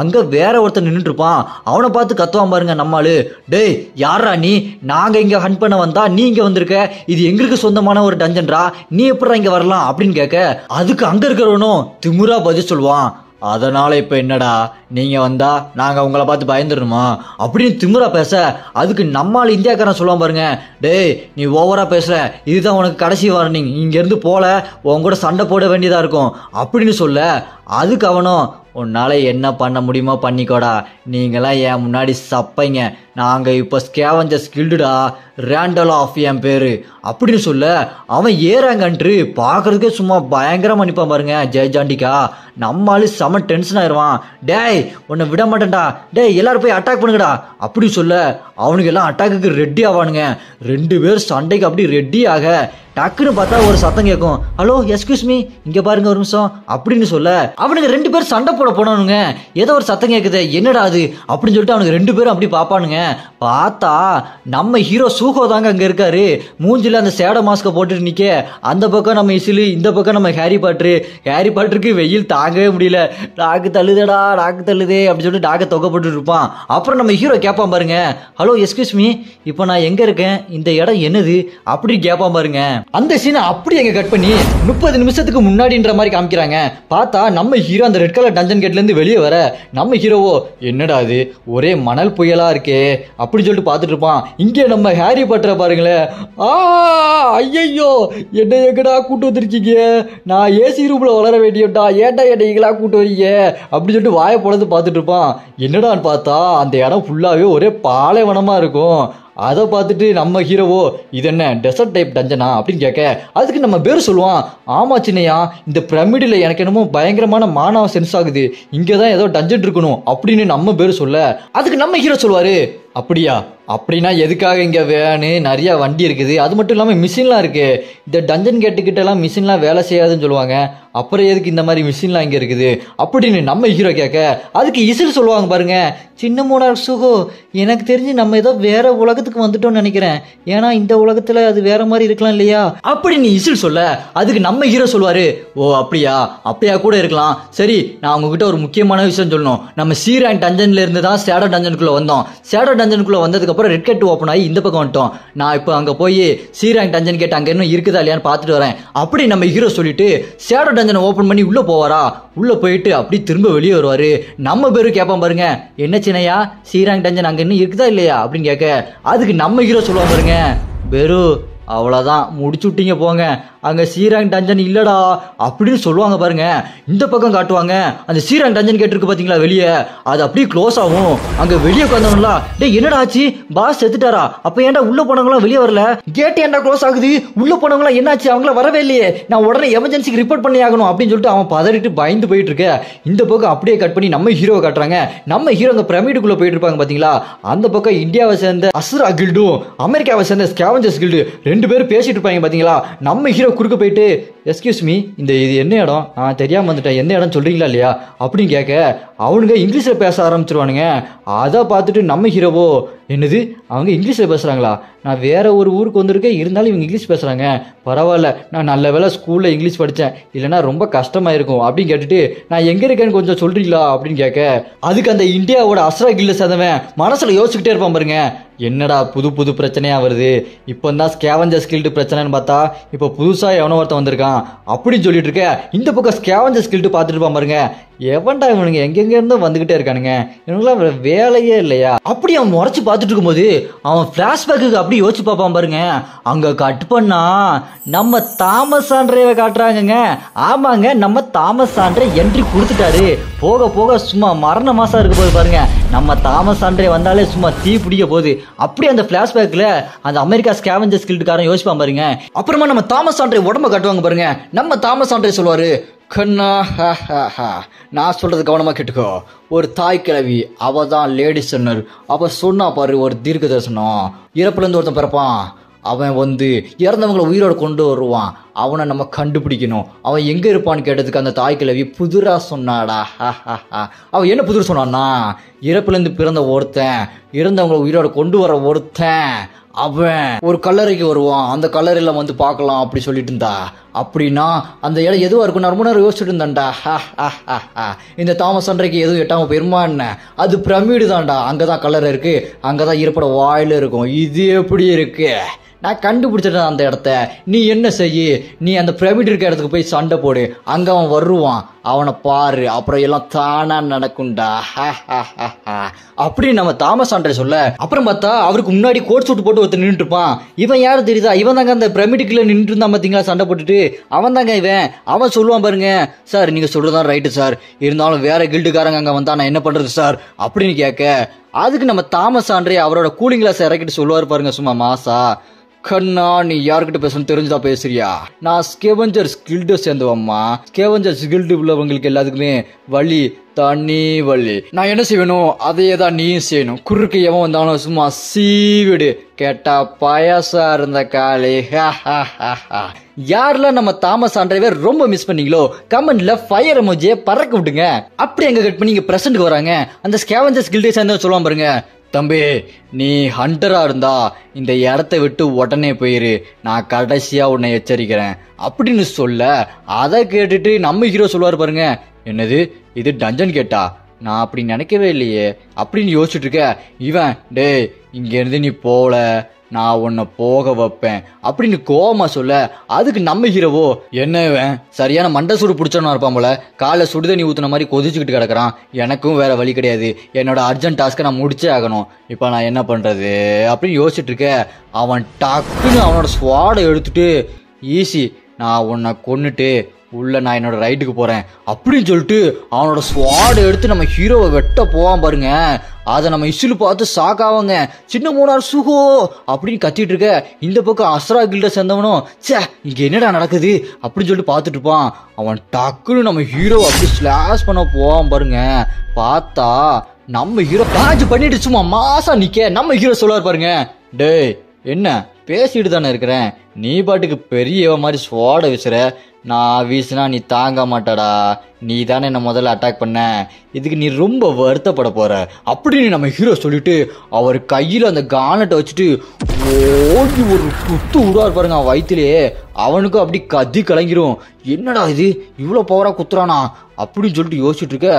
அங்க வேற ஒருத்தன் நின்றுட்டு இருப்பான். அவனை பார்த்து கத்துவான் பாருங்க நம்மாளு, டேய் யாரா நீ, நாங்க இங்க ஹண்ட் பண்ண வந்தா நீ இங்க வந்திருக்க, இது எங்களுக்கு சொந்தமான ஒரு டஞ்சன்ரா, நீ எப்படி இங்க வரலாம் அப்படின்னு கேட்க அதுக்கு அங்க இருக்கிறவனும் திமுறா பதில் சொல்லுவான், அதனால இப்ப என்னடா நீங்க வந்தா நாங்க உங்களை பார்த்து பயந்துடணுமா அப்படின்னு திமுறா பேச அதுக்கு நம்மால் இந்தியாக்காரன் சொல்லுவான் பாருங்க, டேய் நீ ஓவரா பேசுற, இதுதான் உனக்கு கடைசி வார்னிங், இங்க இருந்து போல உன் கூட சண்டை போட வேண்டியதா இருக்கும் அப்படின்னு சொல்ல அதுக்கு அவனும், உன்னால என்ன பண்ண முடியுமோ பண்ணிக்கோடா, நீங்களாம் என் முன்னாடி சப்பைங்க, நாங்க இப்ப ஸ்கேவஞ்சர்ஸ் கில்டுடா, ரேண்டல் ஆஃப் என் பேரு அப்படின்னு சொல்ல அவன் ஏறாங்கன்று பாக்குறதுக்கே சும்மா பயங்கரமா நிப்பான் பாருங்க ஜெயஜாண்டிக்கா. நம்மால செம டென்ஷன் ஆயிடுவான், டேய் உன்னை விட மாட்டேன்டா, டேய் எல்லாரும் போய் அட்டாக் பண்ணுங்கடா அப்படி சொல்ல அவனுக்கு எல்லாம் அட்டாக்கு ரெடி ஆவானுங்க. 2 பேர் சண்டைக்கு அப்படி ரெடி ஆக டக்குன்னு பார்த்தா ஒரு சத்தம் கேட்கும், ஹலோ எஸ்கியூஸ் மீ இங்க பாருங்க ஒரு நிமிஷம் அப்படின்னு சொல்ல அவனுக்கு 2 பேர் சண்டை போட போனானுங்க. ஏதோ ஒரு சத்தம் கேட்குது, என்னடா அது அப்படின்னு சொல்லிட்டு அவனுக்கு 2 பேரும் அப்படி பாப்பானுங்க. பார்த்தா நம்ம ஹீரோ சூகோ தாங்க அங்க இருக்காரு. மூஞ்சில அந்த சேட மாஸ்க போட்டுட்டு நிக்க, அந்த பக்கம் நம்ம இசிலு, இந்த பக்கம் நம்ம ஹாரி பாட்டருக்கு வெயில் தாங்கவே முடியல, டாக்கு தள்ளுதடா டாக்கு தள்ளுதே அப்படின்னு சொல்லிட்டு டாக்க தொகை போட்டுட்டு இருப்பான். அப்புறம் நம்ம ஹீரோ கேட்பான் பாருங்க, ஹலோ எஸ்கியூஸ் மீ இப்போ நான் எங்க இருக்கேன், இந்த இடம் என்னது அப்படி கேட்பான் பாருங்க. அந்த சீனை அப்படி எங்க கட் பண்ணி 30 நிமிஷத்துக்கு முன்னாடின்ற மாதிரி காமிக்கிறாங்க. பார்த்தா நம்ம ஹீரோ அந்த ரெட் கலர் டஞ்சன் கேட்ல இருந்து வெளியே வர நம்ம ஹீரோவோ என்னடா அது ஒரே மணல் புயலா இருக்கே அப்படின்னு சொல்லிட்டு பார்த்துட்டு இருப்பான். இங்கே நம்ம ஹாரி பாட்டரை பாருங்களேன், ஐயோ என்ன எங்கடா கூட்டு வந்திருக்கீங்க, நான் ஏசி ரூம்ல வளர வேண்டியட்டா, ஏன்டா என்னைங்களா கூட்டு வரீங்க அப்படின்னு சொல்லிட்டு வாயை பொழுது பார்த்துட்டு இருப்பான். என்னடான்னு பார்த்தா அந்த இடம் ஃபுல்லாவே ஒரே பாலைவனமா இருக்கும். அதை பார்த்துட்டு நம்ம ஹீரோவோ இது என்ன டெசர்ட் டைப் டஞ்சனா அப்படின்னு கேட்க அதுக்கு நம்ம பேர் சொல்லுவான், ஆமா சின்னையா இந்த பிரமிடில் எனக்கு என்னமோ பயங்கரமான மானவ சென்ஸ் ஆகுது, இங்கதான் ஏதோ டஞ்சன் இருக்கணும் அப்படின்னு நம்ம பேர் சொல்ல அதுக்கு நம்ம ஹீரோ சொல்லுவாரு, அப்படியா அப்படின்னா எதுக்காக இங்கே வேனு நிறைய வண்டி இருக்குது, அது மட்டும் இல்லாமல் மிஷின்லாம் இருக்கு, இந்த டஞ்சன் கேட்டுக்கிட்டலாம் மிஷின்லாம் வேலை செய்யாதுன்னு சொல்லுவாங்க, அப்புறம் எதுக்கு இந்த மாதிரி மிஷின்லாம் இங்கே இருக்குது அப்படின்னு நம்ம ஹீரோ கேட்க அதுக்கு இசில் சொல்லுவாங்க பாருங்க, சின்ன மூணார் சுகோ எனக்கு தெரிஞ்சு நம்ம ஏதோ வேற உலகத்துக்கு வந்துட்டோம்னு நினைக்கிறேன், ஏன்னா இந்த உலகத்துல அது வேற மாதிரி இருக்கலாம் இல்லையா அப்படின்னு இசில் சொல்ல அதுக்கு நம்ம ஹீரோ சொல்லுவாரு, ஓ அப்படியா கூட இருக்கலாம், சரி நான் உங்ககிட்ட ஒரு முக்கியமான விஷயம் சொல்லணும், நம்ம சி ரேங்க் டஞ்சன்ல இருந்து தான் சேடோ டஞ்சனுக்குள்ள வந்தோம், சேடோ டஞ்சனுக்குள்ள வந்ததுக்கு அப்புறம் ரெட் கேட் ஓப்பன் ஆகி இந்த பக்கம் வந்துட்டோம், நான் இப்போ அங்க போய் சி ரேங்க் டஞ்சன் கேட் அங்க இன்னும் இருக்குதா இல்லையான்னு பார்த்துட்டு வரேன் அப்படி நம்ம ஹீரோ சொல்லிட்டு சேடோ டஞ்சனை ஓபன் பண்ணி உள்ள போவாரா, உள்ள போயிட்டு அப்படி திரும்ப வெளியே வருவாரு. நம்ம பேரு கேட்பான் பாருங்க, என்ன சின்னையா சி ரேங்க் டஞ்சன் அங்க இன்னும் இருக்குதா இல்லையா அப்படின்னு கேட்க அதுக்கு நம்ம ஹீரோ சொல்லுவாங்க பாருங்க, பேரு அவ்வளோதான் முடிச்சு விட்டீங்க போங்க, அங்க சீராங் டஞ்சன் இல்லடா அப்படின்னு சொல்லுவாங்க பாருங்க. இந்த பக்கம் காட்டுவாங்க அந்த சீராங் டஞ்சன் கேட் இருக்கு பாத்தீங்களா வெளியே, அது அப்படியே க்ளோஸ் ஆகும். அங்க வெளியே உட்காந்தவங்களா, டேய் என்னடா ஆச்சு பாஸ் செத்துட்டாரா, அப்ப ஏன்டா உள்ள போனவங்களாம் வெளியே வரல, கேட் ஏன்டா க்ளோஸ் ஆகுது, உள்ள போனவங்களாம் என்னாச்சு அவங்கள வரவே இல்லையே, நான் உடனே எமர்ஜென்சிக்கு ரிப்போர்ட் பண்ணி ஆகணும் அப்படின்னு சொல்லிட்டு அவன் பதறிட்டு பயந்து போயிட்டு இருக்க. இந்த பக்கம் அப்படியே கட் பண்ணி நம்ம ஹீரோவை காட்டுறாங்க. நம்ம ஹீரோ அந்த பிரமிடுக்குள்ள போயிட்டு இருப்பாங்க பாத்தீங்களா, அந்த பக்கம் இந்தியாவை சேர்ந்த அசுரா கில்டும் அமெரிக்காவை சேர்ந்த ஸ்கேவஞ்சர்ஸ் கில்டு 2 பேரும் பேசிட்டு இருப்பாங்க பாத்தீங்களா. நம்ம ஹீரோ குறுக்க போயிட்டு, எஸ்கியூஸ் மீ இது என்ன இடம், நான் தெரியாம வந்துட்டேன், என்ன இடம் சொல்றீங்களா இல்லையா அப்படின்னு கேட்க அவனுங்க இங்கிலீஷ்ல பேச ஆரம்பிச்சிருவானுங்க. அதை பார்த்துட்டு நம்ம ஹீரோவோ, என்னது அவங்க இங்கிலீஷ்ல பேசுறாங்களா, நான் வேற ஒரு ஊருக்கு வந்திருக்கேன் இருந்தாலும் இவங்க இங்கிலீஷ் பேசுறாங்க, பரவாயில்ல நான் நல்ல வேளை ஸ்கூல்ல இங்கிலீஷ் படித்தேன், இல்லைன்னா ரொம்ப கஷ்டமா இருக்கும் அப்படின்னு கேட்டுட்டு நான் எங்க இருக்கேன்னு கொஞ்சம் சொல்றீங்களா அப்படின்னு கேட்க அதுக்கு அந்த இந்தியாவோட அஸ்ரா கில்ல சேர்ந்தவன் மனசுல யோசிச்சுக்கிட்டே இருப்பான் பாருங்க, என்னடா புது புது பிரச்சனையா வருது, இப்போ தான் ஸ்கேவன் ஸ்கேவஞ்சர்ஸ் கில்டு பிரச்சனைன்னு பார்த்தா இப்போ புதுசா எவனோ ஒருத்தன் வந்திருக்கான் அப்படின்னு சொல்லிட்டு இருக்க. இந்த பக்கம் ஸ்கேவஞ்சர்ஸ் கில்டு பார்த்துட்டு இருப்பான் பாருங்க. எவன்டா இவனுங்க எங்கெங்க இருந்தோ வந்துகிட்டே இருக்கானுங்க, இவனுக்குலாம் வேலையே இல்லையா அப்படி அவன் முறைச்சு பார்த்துட்டு இருக்கும்போது அவன் பிளாஷ்பேக்கு அப்படி யோசிச்சு பார்ப்பான் பாருங்க. அங்க கட் பண்ணா நம்ம தாமஸ் ஆண்ட்ரேவை காட்டுறாங்கங்க. ஆமாங்க, நம்ம தாமஸ் ஆண்ட்ரே என்ட்ரி கொடுத்துட்டாரு. போக போக சும்மா மரண மாசம் இருக்க போது பாருங்க. நம்ம தாமஸ் ஆண்ட்ரே வந்தாலே சும்மா தீ பிடிக்க போகுது. அப்படி அந்த பிளாஷ்பேக்ல அந்த அமெரிக்கா ஸ்கேவஞ்சர்ஸ் கில்டுக்காரன் யோசிப்பான் பாருங்க. அப்புறமா நம்ம தாமஸ் ஆண்ட்ரே உடம்ப காட்டுவாங்க பாருங்க. நம்ம தாமஸ் ஆண்ட்ரே சொல்லுவாரு, கண்ணா நான் சொல்றது கவனமா கேட்டுக்கோ. ஒரு தாய் கிழவி அவ தான் லேடி சொன்னர். அவ சொன்னா பாரு ஒரு தீர்க்க தரிசனம். இறப்புல இருந்து ஒருத்தன் பிறப்பான், அவன் வந்து இறந்தவங்களை உயிரோடு கொண்டு வருவான். அவனை நம்ம கண்டுபிடிக்கணும். அவன் எங்க இருப்பான்னு கேட்டதுக்கு அந்த தாய் கிழவி புதுரா சொன்னாடா. அவன் என்ன புதுரா சொன்னான்னா, இறப்புல இருந்து பிறந்த ஒருத்தன் இறந்தவங்களை உயிரோடு கொண்டு வர ஒருத்தன் அவன் ஒரு கல்லறைக்கு வருவான், அந்த கல்லறையில வந்து பார்க்கலாம் அப்படி சொல்லிட்டு இருந்தா. அப்படின்னா அந்த இடம் எதுவா இருக்கும்? நான் ரொம்ப நேரம் யோசிச்சுட்டு இருந்தேன்டா. இந்த தாமஸ் ஆண்ட்ரேக்கு எதுவும் எட்டாம போயிருமா என்ன? அது பிரமிடு தான்டா. அங்கதான் கல்லறை இருக்கு, அங்கதான் இருப்பட வாயில இருக்கும். இது எப்படி இருக்கு? நான் கண்டுபிடிச்சிட்டேன் அந்த இடத்த. நீ என்ன செய்ய, நீ அந்த பிரமிட் இருக்க இடத்துக்கு போய் சண்டை போடு. அங்க அவன் வருவான், அவனை பாரு, அப்புறம் எல்லாம் தானா நடக்கும்டா அப்படி நம்ம தாமஸ் ஆண்ட்ரே சொல்ல. அப்புறம் பார்த்தா அவருக்கு முன்னாடி கோட் சூட் போட்டு ஒருத்தர் நின்றுட்டு இருப்பான். இவன் யாரு தெரியுதா? இவன் தாங்க அந்த பிரமிடுக்குள்ள நின்று இருந்தான் பாத்தீங்களா சண்டை போட்டுட்டு. அவன் தாங்க இவன். அவன் சொல்லுவான் பாருங்க, சார் நீங்க சொல்றதுதான் ரைட்டு சார், இருந்தாலும் வேற கில்டுக்காரங்க அங்க வந்தா நான் என்ன பண்றது சார் அப்படின்னு கேட்க, அதுக்கு நம்ம தாமஸ் ஆண்ட்ரே அவரோட கூலிங் கிளாஸ் இறக்கிட்டு சொல்லுவார் பாருங்க சும்மா மாசா, கண்ணா நீ யாருக்கிட்ட பேசணும் தெரிஞ்சுதா பேசுறியா? நான் ஸ்கேவஞ்சர்ஸ் கில்டு சேர்ந்தவம்மா. ஸ்கேவஞ்சர்ஸ் கில்டு உள்ளவங்களுக்கு எல்லாத்துக்குமே வழி தண்ணி வழி. நான் என்ன செய்யணும் அதையே தான் நீயும் செய்யணும். குறுக்கு எவன் வந்தாலும் சும்மா சீவிடு. கேட்டா பயசா இருந்த காலே. யாரெல்லாம் நம்ம தாமஸ் ஆண்ட்ரேவே ரொம்ப மிஸ் பண்ணீங்களோ கமெண்ட்ல ஃபயர் எமோஜியை பறக்க விட்டுங்க. அப்படி எங்க கட் பண்ணி இங்க பிரசன்ட்க்கு வராங்க. அந்த ஸ்கேவஞ்சர்ஸ் கில்டை சேர்ந்தவன் சொல்லுவான் பாருங்க, தம்பி நீ ஹண்டரா இருந்தா இந்த இடத்த விட்டு உடனே போயிரு, நான் கடைசியா உன்னை எச்சரிக்கிறேன் அப்படின்னு சொல்ல. அதை கேட்டுட்டு நம்ம ஹீரோ சொல்லுவார் பாருங்க, என்னது இது டஞ்சன் கேட்டா, நான் அப்படி நினைக்கவே இல்லையே அப்படின்னு யோசிச்சுட்டு இருக்க. இவன் டே இங்க இருந்து நீ போல, நான் உன்னை போக வைப்பேன் அப்படின்னு கோவமா சொல்ல. அதுக்கு நம்ம ஹீரோவோ, என்ன இவன் சரியான மண்டை சூடு பிடிச்சவனா இருப்பான் போல, காலை சுடுதண்ணி ஊத்துன மாதிரி கொதிச்சுக்கிட்டு கிடக்குறான், எனக்கும் வேற வழி கிடையாது, என்னோட அர்ஜென்ட் டாஸ்க்கை நான் முடிச்சே ஆகணும், இப்போ நான் என்ன பண்றது அப்படின்னு யோசிச்சுட்டு இருக்க. அவன் டக்குன்னு அவனோட ஸ்வாடை எடுத்துட்டு, ஈஸி நான் உன்னை கொன்னுட்டு உள்ள நான் என்னோட ரைட்டுக்கு போறேன் அப்படின்னு சொல்லிட்டு அவனோட ஸ்வாட் எடுத்து நம்ம ஹீரோவை வெட்ட போவான் பாருங்க. அதை நம்ம இஷ்யூல பார்த்து ஷாக்காவாங்க. சின்ன மூணார் சுகோ அப்படின்னு கத்திட்டு இருக்க. இந்த பக்கம் அஸ்ரா கில்ட சேர்ந்தவனும் சே இங்க என்னடா நடக்குது அப்படின்னு சொல்லிட்டு பார்த்துட்டு இருப்பான். அவன் டக்குன்னு நம்ம ஹீரோ அப்படி ஸ்லாஷ் பண்ண போவான் பாருங்க. பார்த்தா நம்ம ஹீரோ டாஜ் பண்ணிட்டு சும்மா மாசா நிக்க. நம்ம ஹீரோ சொல்லுவார் பாருங்க, டேய் என்ன பேசிட்டு தானே இருக்கிறேன், நீ பாட்டுக்கு பெரிய மாதிரி ஸ்வாட வீசுற, நான் வீசினா நீ தாங்க மாட்டாடா, நீ தானே என்ன முதல்ல அட்டாக் பண்ண, இதுக்கு நீ ரொம்ப வருத்தப்பட போற அப்படின்னு நம்ம ஹீரோ சொல்லிட்டு அவர் கையில அந்த கானட்டை வச்சுட்டு ஓடி ஒரு குத்து விடுவார் பாருங்க அவன் வயிற்றுலேயே. அவனுக்கும் அப்படி கத்தி கலங்கிரும். என்னடா இது இவ்வளவு பவரா குத்துறானா அப்படின்னு சொல்லிட்டு யோசிச்சுட்டு இருக்க.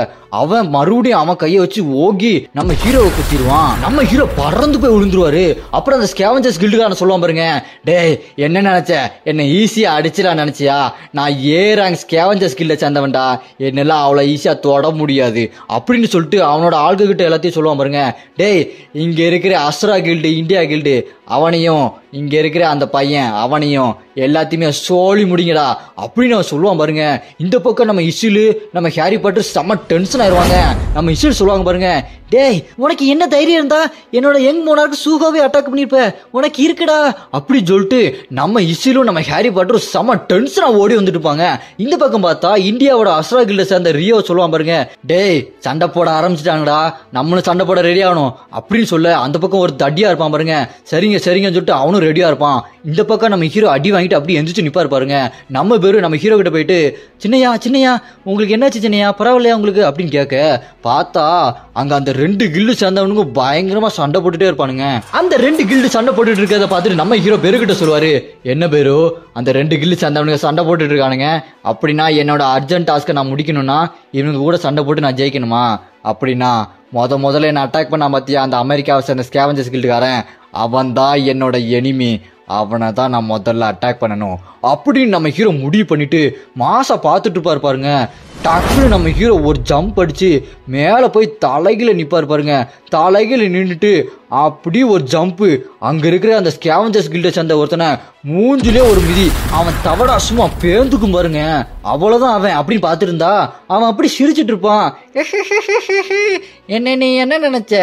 அவன் மறுபடியும் அவன் கையை வச்சு ஓகி நம்ம ஹீரோவை குத்திடுவான். நம்ம ஹீரோ பறந்து போய் விழுந்துருவாரு. அப்புறம் அந்த ஸ்கேவஞ்சர்ஸ் கில்டுக்காரன் சொல்லுவான் பாருங்க, டேய் என்ன நினைச்ச, என்ன ஈஸியா அடிச்சிடலாம் நினைச்சியா, நான் ரேங்க் ஸ்கேவஞ்சர்ஸ் கில்ட சேர்ந்தவன்டா, என்னெல்லாம் அவ்வளவு ஈஸியா தொட முடியாது அப்படின்னு சொல்லிட்டு அவனோட ஆள்கிட்ட கிட்ட எல்லாத்தையும் சொல்லுவான் பாருங்க. டேய் இங்க இருக்கிற அஸ்ரா கில்டு, இந்தியா கில்டு அவனையும், இங்க இருக்கிற அந்த பையன் அவனையும் எல்லாத்தையுமே சோழி முடிங்கடா அப்படின்னு அவன் சொல்லுவான் பாருங்க. இந்த பக்கம் நம்ம இசிலு நம்ம ஹாரி பாட்டர் செம்ம டென்ஷன் ஆயிடுவாங்க. நம்ம இசில் சொல்லுவாங்க பாருங்க, டேய் உனக்கு என்ன தைரியம் இருந்தா என்னோட யங் மோனார்க்கு சூகாவே அட்டாக் பண்ணிருப்ப, உனக்கு இருக்குடா அப்படின்னு சொல்லிட்டு நம்ம இசிலும் நம்ம ஹாரி பாட்டரும் செம்ம டென்ஷனா ஓடி வந்துட்டு இருப்பாங்க. இந்த பக்கம் பார்த்தா இந்தியாவோட அஸ்ரா கில்ட சேர்ந்த ரியோ சொல்லுவான் பாருங்க, டேய் சண்டை போட ஆரம்பிச்சிட்டாங்கடா, நம்மளும் சண்டை போட ரெடி ஆகணும் அப்படின்னு சொல்ல. அந்த பக்கம் ஒரு தடியா இருப்பான் பாருங்க. சரிங்க சரிங்கன்னு சொல்லிட்டு அவனும் ரெடியா இருப்பான். இந்த பக்கம் நம்ம ஹீரோ அடி வாங்கிட்டு அப்படியே எந்திரிச்சு நிப்பாரு பாருங்க. நம்ம பேரு நம்ம ஹீரோ கிட்ட போயிட்டு, சின்னையா சின்னையா உங்களுக்கு என்னாச்சு சின்னையா, பரவாயில்லையா உங்களுக்கு அப்படின்னு கேட்க. பார்த்தா அங்க அந்த 2 கில்டு சேர்ந்தவனுங்க பயங்கரமா சண்டை போட்டுட்டே இருப்பானுங்க. அந்த 2 கில்டு சண்டை போட்டுட்டு இருக்கிறத பார்த்துட்டு நம்ம ஹீரோ பேரு கிட்ட சொல்லுவாரு, என்ன பேரு அந்த 2 கில்டு சேர்ந்தவனுங்க சண்டை போட்டுட்டு இருக்கானுங்க, அப்படின்னா என்னோட அர்ஜென்ட் டாஸ்க்கை நான் முடிக்கணும்னா இவனுங்க கூட சண்டை போட்டு நான் ஜெயிக்கணுமா, அப்படின்னா முதல்ல என்ன அட்டாக் பண்ண பாத்தியா அந்த அமெரிக்காவை சேர்ந்த ஸ்கேவஞ்சர்ஸ் கில்டுக்காரன், அவன் தான் என்னோட எனிமி, அவனை தான் நான் முதல்ல அட்டாக் பண்ணணும் அப்படின்னு நம்ம ஹீரோ முடிவு பண்ணிட்டு மாசா பார்த்துட்டு பாருங்க. டக்குன்னு நம்ம ஹீரோ ஒரு ஜம்ப் அடிச்சு மேலே போய் தலைகீழ நிற்பார் பாருங்க. தலைகீழ நின்றுட்டு அப்படி ஒரு ஜம்ப்பு அங்க இருக்கிற அந்த ஸ்கேவஞ்சர்ஸ் கில்டை சேர்ந்த ஒருத்தனை மூஞ்சிலே ஒரு மிதி. அவன் தவடா சும்மா பேந்துக்கும் பாருங்க. அவ்வளவுதான் அவன் அப்படின்னு பார்த்துட்டு இருந்தா அவன் அப்படி சிரிச்சிட்டு இருப்பான். என்ன நீ என்ன நினைச்ச?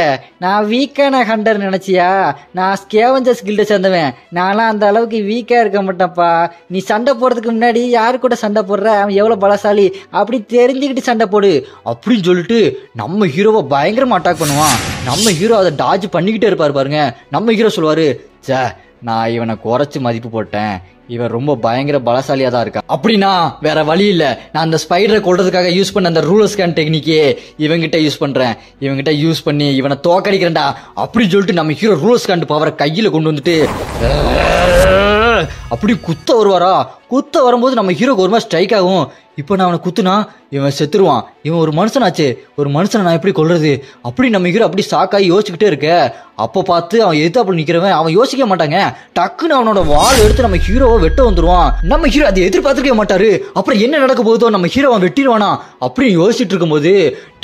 நான் வீக்கான ஹண்டர் நினைச்சியா? நான் ஸ்கேவஞ்சர்ஸ் கில்டை சேர்ந்தவன். நான்லாம் அந்த அளவுக்கு வீக்கா இருக்க மாட்டேன்ப்பா. நீ சண்டை போடுறதுக்கு முன்னாடி யாரு கூட சண்டை போடுற, அவன் எவ்வளவு பலசாலி அப்படி தெரிஞ்சுக்கிட்டு சண்டை போடு அப்படின்னு சொல்லிட்டு நம்ம ஹீரோவை பயங்கரமா அட்டாக் பண்ணுவான். நம்ம ஹீரோ அதை டாஜ் பண்ணிக்கிட்டே இருப்பாரு பாருங்க. நம்ம ஹீரோ சொல்லுவாரு, சே நான் இவனை குறைச்சு மதிப்பு போட்டேன், இவன் ரொம்ப பயங்கர பலசாலியா தான் இருக்கா. அப்படின்னா வேற வழி இல்ல, நான் அந்த ஸ்பைடரை கொள்றதுக்காக யூஸ் பண்ண அந்த ரூலர் ஸ்கேன் டெக்னிக்கே இவங்கிட்ட யூஸ் பண்றேன். இவங்கிட்ட யூஸ் பண்ணி இவனை தோக்கடிக்கிறேன்டா அப்படின்னு சொல்லிட்டு நம்ம ஹீரோ ரூலர் ஸ்கேன் பவரை கையில கொண்டு வந்துட்டு அப்படி குத்த வருவாரா. குத்த வரும்போது நம்ம ஹீரோக்கு ஒரு மாதிரி ஸ்ட்ரைக் ஆகும். இப்போ நான் அவனை குத்துனா இவன் செத்துருவான். இவன் ஒரு மனுஷனாச்சு, ஒரு மனுஷனை நான் எப்படி கொல்றது அப்படி நம்ம ஹீரோ அப்படி ஷாக்காகி யோசிச்சுக்கிட்டே இருக்க. அப்போ பார்த்து அவன் எதிர்த்தாப்புல நிக்கிறவன் அவன் யோசிக்க மாட்டாங்க. டக்குன்னு அவனோட வாள் எடுத்து நம்ம ஹீரோவை வெட்ட வந்துருவான். நம்ம ஹீரோ அதை எதிர்பார்த்துக்கவே மாட்டாரு. அப்புறம் என்ன நடக்க போகுதோ, நம்ம ஹீரோவை வெட்டிடுவானா அப்படின்னு யோசிச்சுட்டு இருக்கும்போது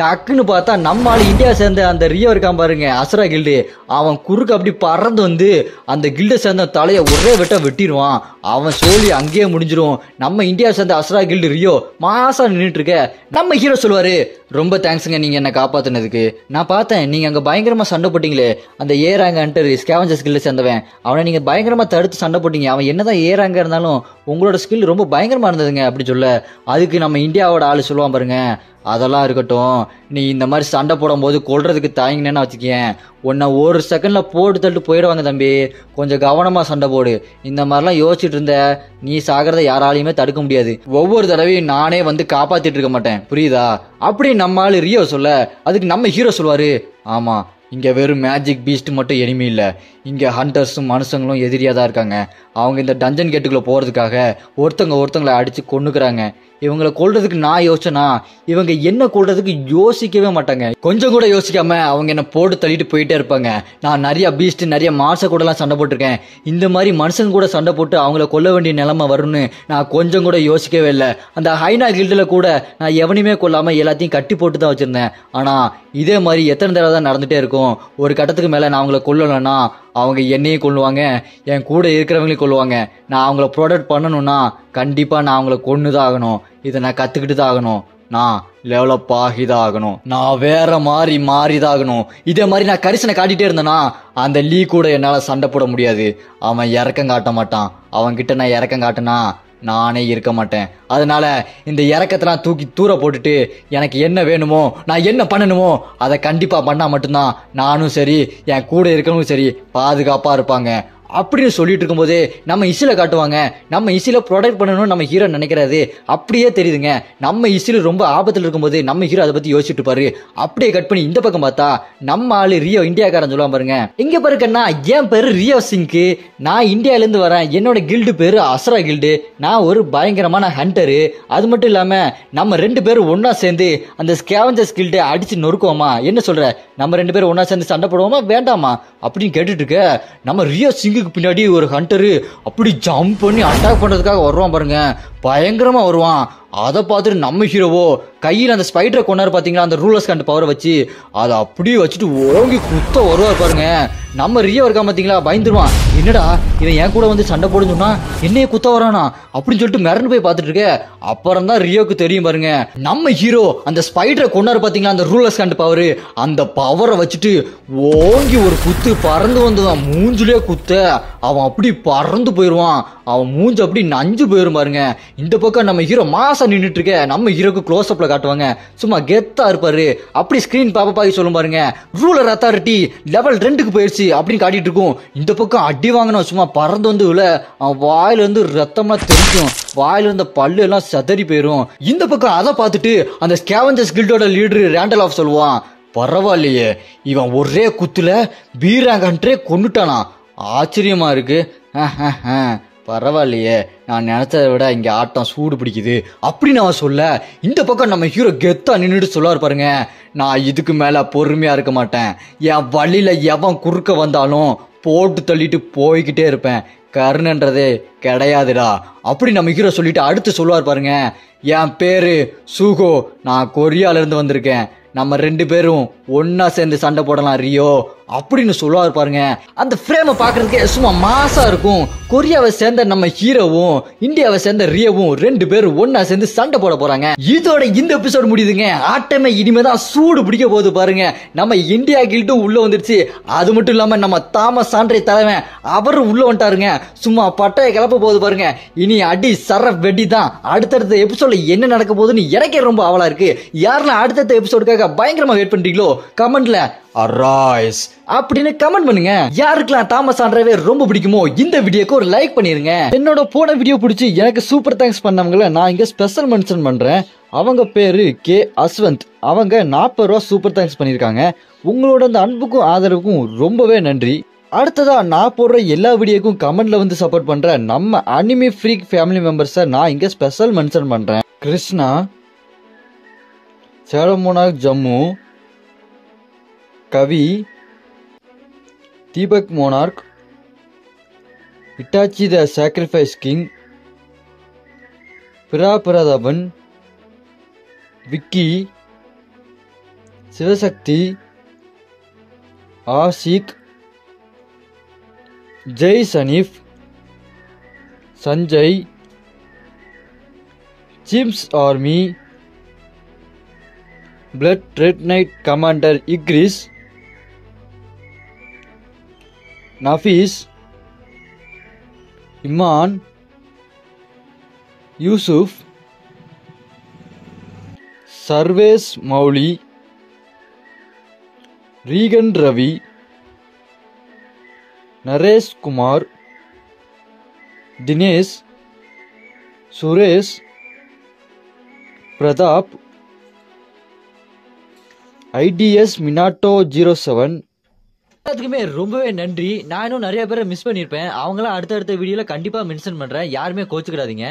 டக்குன்னு பார்த்தா நம்ம ஆளு இந்தியா சேர்ந்த அந்த ரியோ இருக்கான் பாருங்க, அசுரா கில்டு, அவன் குறுக்கு அப்படி பறந்து வந்து அந்த கில்டை சேர்ந்த தலையை ஒரே வெட்டிடுவான். அவன் சோழி அங்கேயே முடிஞ்சிரும். நம்ம இந்தியா சேர்ந்த அசுரா கில்டு ரியோ மாசா நின்றுட்டு இருக்க. நம்ம ஹீரோ சொல்லுவாரு, ரொம்ப தேங்க்ஸுங்க நீங்க என்ன காப்பாத்துனதுக்கு. நான் பார்த்தேன் நீங்க அங்க பயங்கரமா சண்டை போட்டீங்களே, அந்த ஏராங்க ஹண்டர் ஸ்கேவஞ்சர்ஸ் கில்ட சேர்ந்தவன், அவனை நீங்க பயங்கரமா தடுத்து சண்டை போட்டீங்க. அவன் என்னதான் ஏராங்க இருந்தாலும் உங்களோட ஸ்கில் ரொம்ப பயங்கரமா இருந்ததுங்க அப்படி சொல்ல. அதுக்கு நம்ம இந்தியாவோட ஆளு சொல்லுவான் பாருங்க, அதெல்லாம் இருக்கட்டும், நீ இந்த மாதிரி சண்டை போடும் போது கொல்றதுக்கு தாங்கினேன்னு வச்சுக்கேன், உன்னை ஒரு செகண்ட்ல போட்டு தட்டு போயிடுவாங்க தம்பி, கொஞ்சம் கவனமா சண்டை போடு. இந்த மாதிரிலாம் யோசிச்சுட்டு இருந்த நீ சாகிறத யாராலையுமே தடுக்க முடியாது. ஒவ்வொரு தடவையும் நானே வந்து காப்பாத்திட்டு இருக்க மாட்டேன், புரியுதா அப்படி நம்ம ஆளு ரியோ சொல்ல. அதுக்கு நம்ம ஹீரோ சொல்லுவாரு, ஆமா இங்க வெறும் மேஜிக் பீஸ்ட் மட்டும் எனிமி இல்ல, இங்க ஹண்டர்ஸும் மனுஷங்களும் எதிரியா தான் இருக்காங்க. அவங்க இந்த டஞ்சன் கேட்டுக்குள்ள போறதுக்காக ஒருத்தங்களை அடிச்சு கொன்னுக்குறாங்க. இவங்களை கொல்றதுக்கு நான் யோசிச்சேனா இவங்க என்ன கொல்றதுக்கு யோசிக்கவே மாட்டாங்க. கொஞ்சம் கூட யோசிக்காம அவங்க என்ன போட்டு தள்ளிட்டு போயிட்டே இருப்பாங்க. நான் நிறைய பீஸ்ட் நிறைய மாச கூட எல்லாம் சண்டை போட்டிருக்கேன். இந்த மாதிரி மனுஷங்க கூட சண்டை போட்டு அவங்கள கொல்ல வேண்டிய நிலைமை வரும்னு நான் கொஞ்சம் கூட யோசிக்கவே இல்லை. அந்த ஹைனா கில்டுல கூட நான் எவனையுமே கொல்லாம எல்லாத்தையும் கட்டி போட்டு தான் வச்சிருந்தேன். ஆனா இதே மாதிரி எத்தனை தடவை தான் நடந்துட்டே இருக்கும். ஒரு கட்டத்துக்கு மேல நான் அவங்கள கொல்லலைன்னா அவங்க என்னையும் கொல்லுவாங்க, என் கூட இருக்கிறவங்களையும் கொல்லுவாங்க. நான் அவங்கள ப்ரொடெக்ட் பண்ணணும்னா கண்டிப்பா நான் அவங்கள கொன்னுதான் ஆகணும். இதை நான் கத்துக்கிட்டு தான் ஆகணும். நான் லெவலப் ஆகிதான் ஆகணும். நான் வேற மாதிரி மாறிதான் ஆகணும். இதே மாதிரி நான் கரிசனை காட்டிட்டே இருந்தேன்னா அந்த லீ கூட என்னால சண்டை போட முடியாது. அவன் இறக்கம் காட்ட மாட்டான். அவன்கிட்ட நான் இறக்கம் காட்டினா நானே இருக்க மாட்டேன். அதனால இந்த இறக்கத்தெல்லாம் தூக்கி தூர போட்டுட்டு எனக்கு என்ன வேணுமோ நான் என்ன பண்ணணுமோ அதை கண்டிப்பா பண்ணா மட்டும்தான் நானும் சரி என் கூட இருக்கவும் சரி பாதுகாப்பா இருப்பாங்க அப்படின்னு சொல்லிட்டு இருக்கும்போதே நம்ம இசில காட்டுவாங்க. நம்ம இசில ப்ரொடெக்ட் பண்ணணும்னு நம்ம ஹீரோ நினைக்கிறாரு அப்படியே தெரியுதுங்க. நம்ம இசில ரொம்ப ஆபத்துல இருக்கும்போது நம்ம ஹீரோ அதை பத்தி யோசிச்சுட்டு பாரு. அப்படியே கட் பண்ணி இந்த பக்கம் பார்த்தா நம்ம ஆளு ரியோ இந்தியாக்காரன் சொல்லுவான் பாருங்க, இங்க பாருக்கண்ணா என் பேரு ரியோ சிங்கு, நான் இந்தியால இருந்து வரேன், என்னோட கில்டு பேரு அசுரா கில்டு, நான் ஒரு பயங்கரமான ஹண்டரு. அது மட்டும் இல்லாம நம்ம ரெண்டு பேரும் ஒன்னா சேர்ந்து அந்த ஸ்கேவஞ்சர்ஸ் கில்டை அடிச்சு நொறுக்குவோமா, என்ன சொல்ற, நம்ம ரெண்டு பேரும் ஒன்னா சேர்ந்து சண்டை போடுவோமா வேண்டாமா அப்படின்னு கேட்டுட்டு இருக்க. நம்ம ரியோ சிங்கு பின்னாடி ஒரு ஹண்டரு அப்படி ஜம்ப் பண்ணி அட்டாக் பண்றதுக்காக வருவான் பாருங்க, பயங்கரமா வருவான். அதை பார்த்துட்டு நம்ம ஹீரோவோ கையில் அந்த ஸ்பைடரை கொண்டாரு பாத்தீங்களா, அந்த ரூலர்ஸ் கண்ட் பவரை வச்சு அதை அப்படியே வச்சுட்டு ஓங்கி குத்த வருவார் பாருங்க. நம்ம ரியோ இருக்கா பாத்தீங்களா, பயந்துருவான். என்னடா இவன் என் கூட வந்து சண்டை போடுன்னு சொன்னா என்னைய குத்த வரானா அப்படின்னு சொல்லிட்டு மிரண்டு போய் பார்த்துட்டு இருக்க. அப்புறம் தான் ரியோக்கு தெரியும் பாருங்க, நம்ம ஹீரோ அந்த ஸ்பைடரை கொண்டாரு பாத்தீங்களா, அந்த ரூலர்ஸ் கண்ட் பவர், அந்த பவரை வச்சுட்டு ஓங்கி ஒரு குத்து பறந்து வந்துதான் மூஞ்சிலே குத்த அவன் அப்படி பறந்து போயிடுவான். அவன் மூஞ்சி அப்படி நஞ்சு போயிரும் பாருங்க. இந்த பக்கம் நம்ம ஹீரோ மாசா நின்றுட்டு இருக்க. நம்ம ஹீரோக்கு க்ளோஸ் அப்ல காட்டுவாங்க, சும்மா கெத்தா இருப்பாரு. அப்படி ஸ்கிரீன் பாப்பாக்கி சொல்லும் பாருங்க, ரூலர் அத்தாரிட்டி லெவல் 2க்கு போயிடுச்சு அப்படின்னு காட்டிட்டு இருக்கும். இந்த பக்கம் அடி வாங்கணும், சும்மா பறந்து வந்து அவன் வாயில இருந்து ரத்தமா தெரிக்கும், வாயில இருந்த பல்லு எல்லாம் சதறி போயிரும். இந்த பக்கம் அதை பார்த்துட்டு அந்த ஸ்கேவஞ்சர்ஸ் கில்டோட லீடர் ரேண்டல் ஆஃப் சொல்லுவான், பரவாயில்லையே இவன் ஒரே குத்துல பீராங்கன்றே கொண்டுட்டானா, ஆச்சரியமா இருக்கு, பரவாயில்லையே நான் நினைச்சதை விட இங்க ஆட்டம் சூடு பிடிக்குது அப்படின்னு அவன் சொல்ல. இந்த பக்கம் நம்ம ஹீரோ கெத்தா நின்றுட்டு சொல்லுவார் பாருங்க, நான் இதுக்கு மேல பொறுமையா இருக்க மாட்டேன், என் வழியில எவன் குறுக்க வந்தாலும் போட்டு தள்ளிட்டு போய்கிட்டே இருப்பேன், கர்ணன்றதே கிடையாதுடா அப்படி நம்ம ஹீரோ சொல்லிட்டு அடுத்து சொல்லுவார் பாருங்க, என் பேரு சூகோ, நான் கொரியால இருந்து வந்திருக்கேன், நம்ம 2 பேரும் ஒன்னா சேர்ந்து சண்டை போடலாம் ரியோ அப்படின்னு சொல்லுவார் பாருங்க. அந்த ஃப்ரேமை பாக்குறதுக்கே சும்மா மாசா இருக்கும். கொரியாவை சேர்ந்த நம்ம ஹீரோவும் இந்தியாவை சேர்ந்த ரியோவும் 2 பேரும் ஒன்னா சேர்ந்து சண்டை போட போறாங்க. இதோட இந்த எபிசோட் முடியுதுங்க. ஆட்டமே இனிமேதான் சூடு பிடிக்க போகுது பாருங்க. நம்ம இந்தியா கில்டும் உள்ள வந்துருச்சு. அது மட்டும் இல்லாம நம்ம தாமஸ் ஆண்ட்ரே தலைவன் அவரும் உள்ள வந்துட்டாருங்க. சும்மா பட்டைய கிளப்ப போகுது பாருங்க. இனி அடி சர வெடி தான். அடுத்தடுத்த எபிசோட்ல என்ன நடக்க போகுதுன்னு எனக்கே ரொம்ப ஆவலா இருக்கு. யாரெல்லாம் அடுத்தடுத்த எபிசோடுக்காக பயங்கரமா வெயிட் பண்றீங்களோ கமெண்ட்ல அரைஸ் அப்படின்னு கமெண்ட் பண்ணுங்க. யாருக்கெல்லாம் தாமஸ் ஆண்ட்ரேவே ரொம்ப பிடிக்குமோ இந்த வீடியோக்கு ஒரு லைக் பண்ணிருங்க. என்னோட போன வீடியோ பிடிச்சி எனக்கு சூப்பர் தேங்க்ஸ் பண்ணவங்கள நான் இங்க ஸ்பெஷல் மென்ஷன் பண்றேன். அவங்க பேரு கே அஸ்வந்த். அவங்க 40 ரூபா சூப்பர் தேங்க்ஸ் பண்ணிருக்காங்க. உங்களோட அந்த அன்புக்கும் ஆதரவுக்கும் ரொம்பவே நன்றி. அடுத்ததா நான் போடுற எல்லா வீடியோக்கும் கமெண்ட்ல வந்து சப்போர்ட் பண்ற நம்ம அனிமி ஃப்ரீக் ஃபேமிலி மெம்பர்ஸை நான் இங்க ஸ்பெஷல் மென்ஷன் பண்றேன். கிருஷ்ணா, சேலமோனாக் Jammu, Kavi, Deepak monarch, Itachi the sacrifice king, Prathapan, Vicky, Sivasakthi, Ashik, Jai Saneef, Sanjay, Sims army, blood red night commander Igris, Nafees, Iman, Yusuf, Sarvesh Mouli, Reagan Ravi, Naresh Kumar, Dinesh, Suresh, Prathap, IDS Minato 07. எல்லாத்துக்குமே ரொம்பவே நன்றி. நான் இன்னும் நிறைய பேரை மிஸ் பண்ணியிருப்பேன். அவங்களாம் அடுத்தடுத்த வீடியோல கண்டிப்பா மென்ஷன் பண்றேன். யாருமே கோச்சுக்கிடாதீங்க.